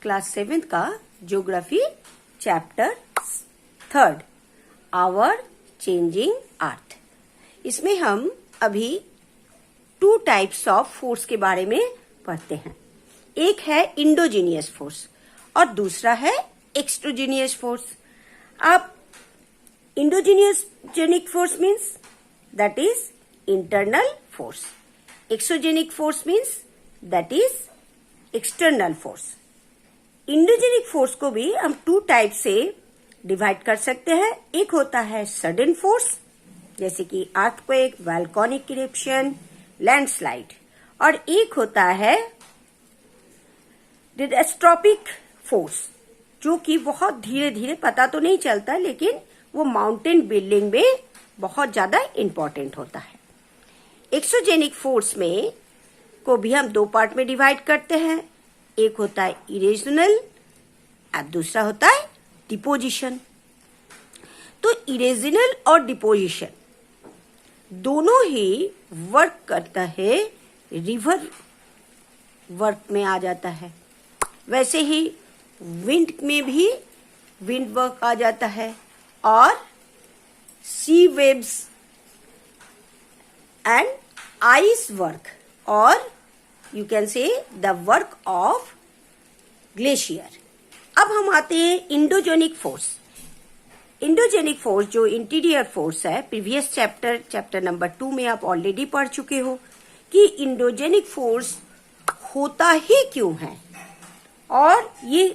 Class 7th का geography chapter 3 our changing earth. इसमें हम अभी 2 टाइप्स ऑफ फोर्स के बारे में पढ़ते हैं। एक है इंडोजीनियस फोर्स और दूसरा है एक्सट्रोजीनियस फोर्स। अब endogenous genic force means that is internal force, exogenic force means that is external force. Endogenic force को भी हम 2 टाइप से डिवाइड कर सकते हैं। एक होता है सडन फोर्स जैसे कि अर्थक्वेक, वोल्केनिक इरप्शन, लैंडस्लाइड, और एक होता है डिस्ट्रॉपिक फोर्स जो कि बहुत धीरे धीरे, पता तो नहीं चलता लेकिन वो माउंटेन बिल्डिंग में बहुत ज्यादा इंपॉर्टेंट होता है। एक्सोजेनिक फोर्स में को भी हम 2 पार्ट में डिवाइड करते हैं। एक होता है इरेजनल और दूसरा होता है डिपोजिशन। तो इरेजनल और डिपोजिशन दोनों ही वर्क करता है, रिवर वर्क में आ जाता है। वैसे ही विंड में भी विंड वर्क आ जाता है और सी वेव्स एंड आइस वर्क, और you can say the work of glacier. अब हम आते हैं इंडोजेनिक फोर्स। इंडोजेनिक फोर्स जो इंटीरियर फोर्स है, प्रीवियस चैप्टर नंबर 2 में आप ऑलरेडी पढ़ चुके हो कि इंडोजेनिक फोर्स होता ही क्यों है और ये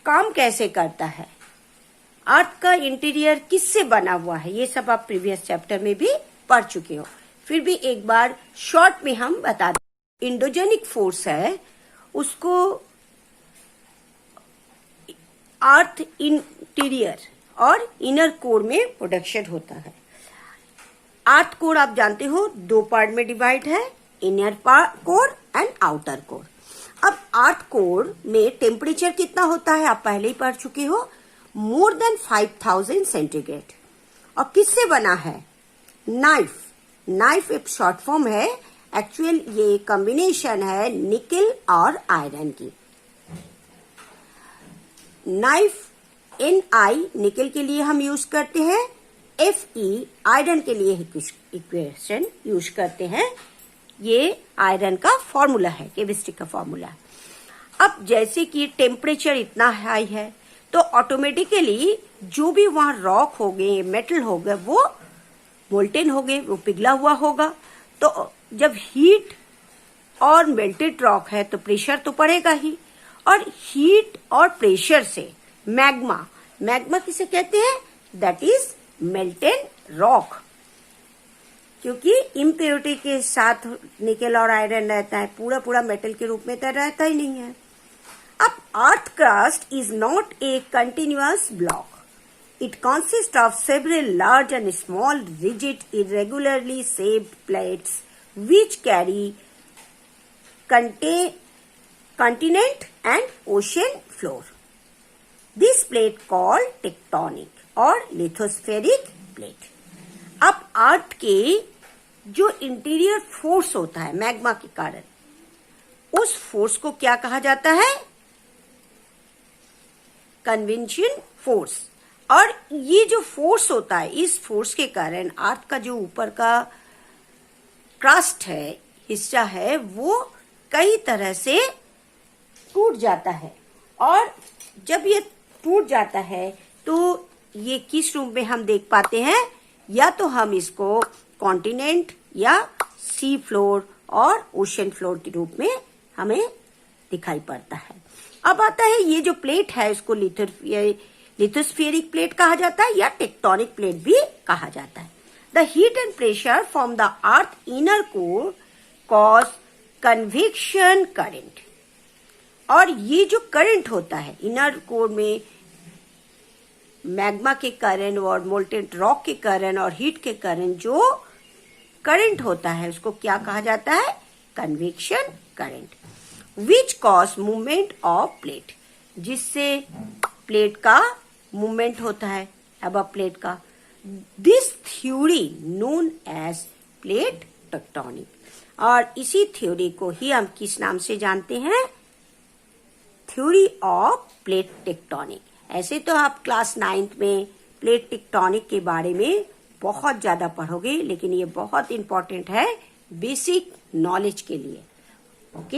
काम कैसे करता है, अर्थ का इंटीरियर किससे बना हुआ है, ये सब आप प्रीवियस चैप्टर में भी पढ़ चुके हो। फिर भी एक बार शॉर्ट में हम बता दें। इंडोजेनिक फोर्स है उसको अर्थ इंटीरियर और इनर कोर में प्रोडक्शन होता है। अर्थ कोर आप जानते हो 2 पार्ट में डिवाइड है, inner core and outer core. अब अर्थ कोर में टेम्परेचर कितना होता है आप पहले ही पढ़ चुके हो, मोर देन 5000 सेंटीग्रेड। और किससे बना है? नाइफ एक शॉर्ट फॉर्म है, एक्चुअल ये कॉम्बिनेशन है निकल और आयरन की। नाइफ Ni निकल के लिए हम यूज करते हैं, Fe आयरन के लिए इक्वेशन यूज करते हैं। ये आयरन का फॉर्मूला है, केमिस्ट्री का फॉर्मूला। अब जैसे कि टेम्परेचर इतना हाई है तो ऑटोमेटिकली जो भी वहां रॉक हो गए, मेटल हो गए, वो मोल्टेन हो गए, वो पिघला हुआ होगा। तो जब हीट और मेल्टेड रॉक है तो प्रेशर तो पड़ेगा ही, और हीट और प्रेशर से मैग्मा किसे कहते हैं? दैट इज मेल्टेड रॉक, क्योंकि इम्प्योरिटी के साथ निकल और आयरन रहता है, पूरा मेटल के रूप में तो रहता ही नहीं है। अब earth crust is not a continuous block, it consist of several large and small rigid irregularly shaped plates which carry continent and ocean floor. This plate called tectonic और lithospheric plate. अब अर्थ के जो इंटीरियर फोर्स होता है magma के कारण, उस force को क्या कहा जाता है? Convention force. और ये जो फोर्स होता है, इस फोर्स के कारण अर्थ का जो ऊपर का क्रस्ट है, हिस्सा है, वो कई तरह से टूट जाता है। और जब ये टूट जाता है तो ये किस रूप में हम देख पाते हैं? या तो हम इसको कॉन्टिनेंट या सी फ्लोर और ओशन फ्लोर के रूप में हमें दिखाई पड़ता है। अब आता है ये जो प्लेट है इसको लिथोस्फेरिक प्लेट कहा जाता है या टेक्टोनिक प्लेट भी कहा जाता है। The heat and pressure from the earth inner core cause convection current. और ये जो करंट होता है इनर कोर में मैग्मा के कारण और मोल्टेन रॉक के कारण और हीट के कारण जो करंट होता है उसको क्या कहा जाता है? Convection current, which cause movement of plate, जिससे प्लेट का मूवमेंट होता है अब प्लेट का। This theory known as plate tectonic, और इसी थ्योरी को ही हम किस नाम से जानते हैं? Theory of plate tectonic. ऐसे तो आप क्लास 9th में प्लेट टेक्टोनिक के बारे में बहुत ज्यादा पढ़ोगे, लेकिन ये बहुत इंपॉर्टेंट है बेसिक नॉलेज के लिए। ओके।